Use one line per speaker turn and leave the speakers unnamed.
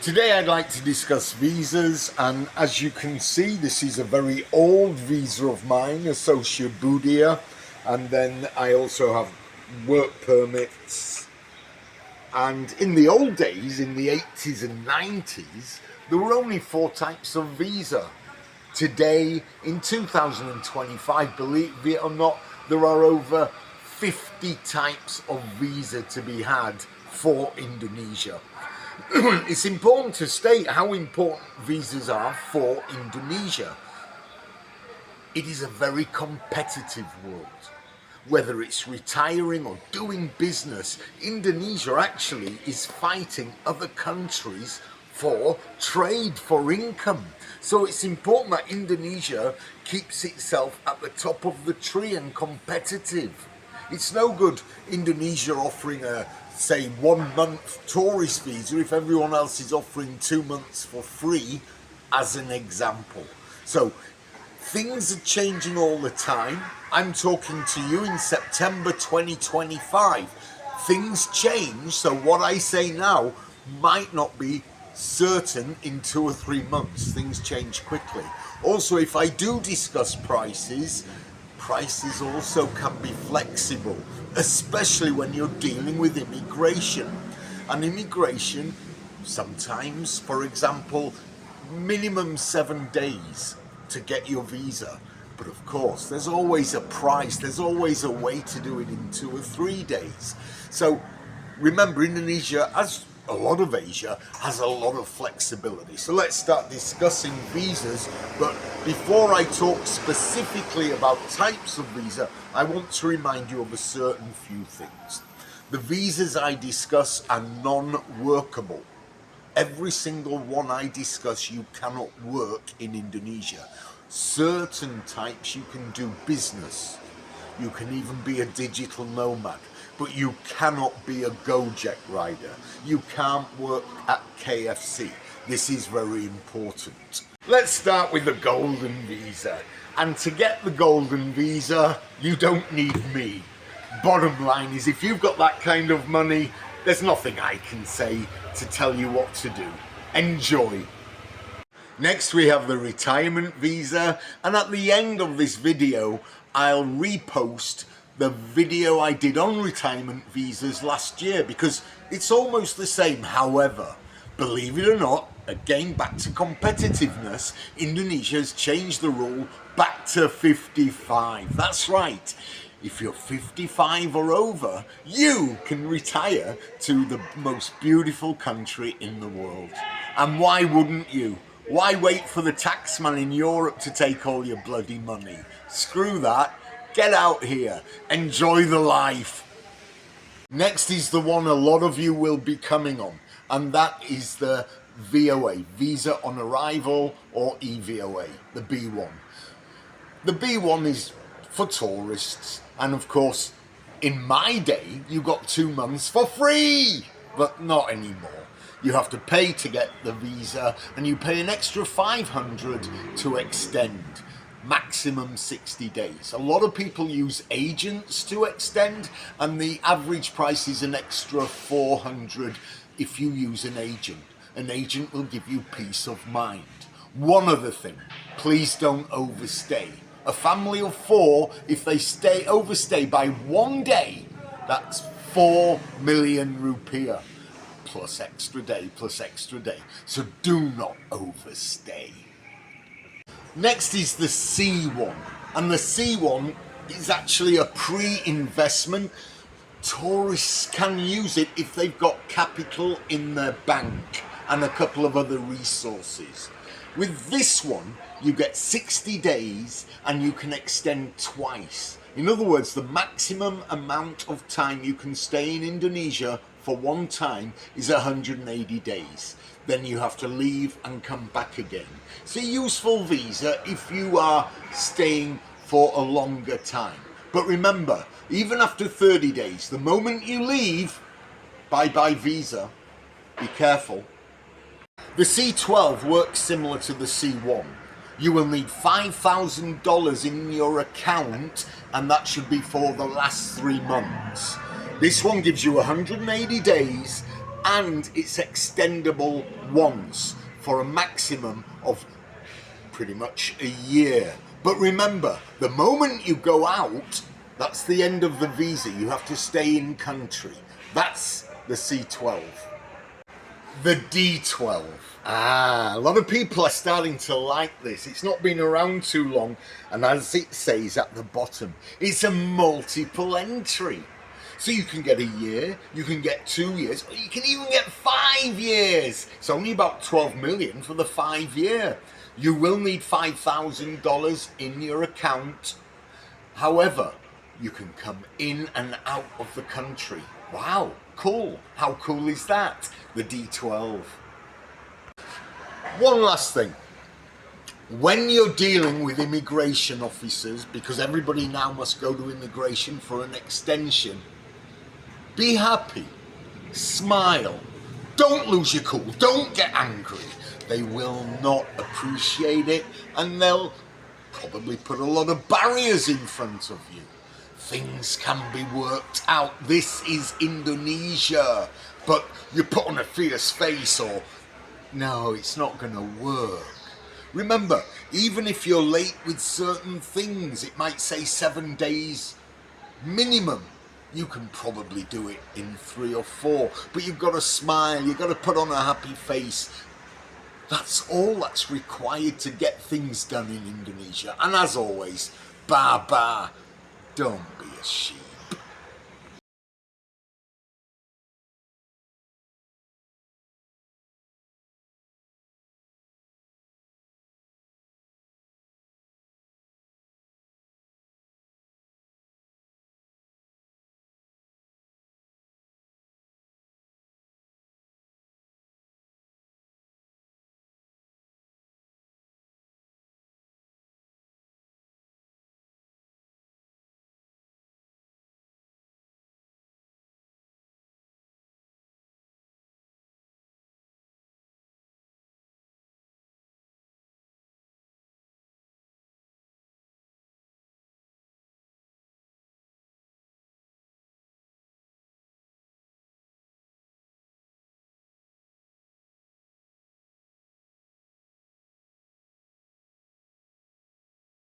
Today I'd like to discuss visas, and as you can see, this is a very old visa of mine, a Social Budia, and then I also have work permits. And in the old days, in the 80s and 90s, there were only 4 types of visa. Today, in 2025, believe it or not, there are over 50 types of visa to be had for Indonesia. It's important to state how important visas are for Indonesia. It is a very competitive world. Whether it's retiring or doing business, Indonesia actually is fighting other countries for trade, for income. So it's important that Indonesia keeps itself at the top of the tree and competitive. It's no good Indonesia offering a, say, 1 month tourist visa if everyone else is offering 2 months for free, as an example. So things are changing all the time. I'm talking to you in September 2025. Things change, so what I say now might not be certain in 2 or 3 months. Things change quickly. Also, if I do discuss prices also can be flexible, especially when you're dealing with immigration. And immigration, sometimes, for example, minimum 7 days to get your visa. But of course, there's always a price, there's always a way to do it in 2 or 3 days. So remember, Indonesia, as a lot of Asia, has a lot of flexibility. So let's start discussing visas. But before I talk specifically about types of visa, I want to remind you of a certain few things. The visas I discuss are non-workable. Every single one I discuss, you cannot work in Indonesia. Certain types you can do business. You can even be a digital nomad. But you cannot be a Gojek rider. You can't work at KFC. This is very important. Let's start with the golden visa. And to get the golden visa, you don't need me. Bottom line is, if you've got that kind of money, there's nothing I can say to tell you what to do. Enjoy. Next we have the retirement visa, and at the end of this video I'll repost the video I did on retirement visas last year, because it's almost the same. However, believe it or not, again back to competitiveness, Indonesia has changed the rule back to 55. That's right. If you're 55 or over, you can retire to the most beautiful country in the world. And why wouldn't you? Why wait for the taxman in Europe to take all your bloody money? Screw that. Get out here. Enjoy the life. Next is the one a lot of you will be coming on, and that is the VOA, Visa on Arrival, or EVOA, the B1. The B1 is for tourists, and of course, in my day, you got 2 months for free, but not anymore. You have to pay to get the visa, and you pay an extra 500 to extend. Maximum 60 days. A lot of people use agents to extend, and the average price is an extra 400 if you use an agent. An agent will give you peace of mind. One other thing, please don't overstay. A family of 4, if they overstay by 1 day, that's 4 million rupiah. Plus extra day, plus extra day. So do not overstay. Next is the C1, and the C1 is actually a pre-investment. Tourists can use it if they've got capital in their bank and a couple of other resources. With this one, you get 60 days and you can extend twice. In other words, the maximum amount of time you can stay in Indonesia for one time is 180 days. Then you have to leave and come back again. It's a useful visa if you are staying for a longer time. But remember, even after 30 days, the moment you leave, bye-bye visa. Be careful. The C12 works similar to the C1. You will need $5,000 in your account, and that should be for the last 3 months. This one gives you 180 days and it's extendable once for a maximum of pretty much a year. But remember, the moment you go out, that's the end of the visa. You have to stay in country. That's the C12. The D12. A lot of people are starting to like this. It's not been around too long, and as it says at the bottom, it's a multiple entry. So you can get a year, you can get 2 years, or you can even get 5 years. It's only about 12 million for the 5 year. You will need $5,000 in your account. However, you can come in and out of the country. Wow, cool. How cool is that? The D12. One last thing. When you're dealing with immigration officers, because everybody now must go to immigration for an extension, be happy, smile, don't lose your cool, don't get angry. They will not appreciate it, and they'll probably put a lot of barriers in front of you. Things can be worked out. This is Indonesia, but you put on a fierce face or, no, it's not going to work. Remember, even if you're late with certain things, it might say 7 days minimum. You can probably do it in 3 or 4, but you've got to smile, you've got to put on a happy face. That's all that's required to get things done in Indonesia. And as always, ba, don't be a sheep.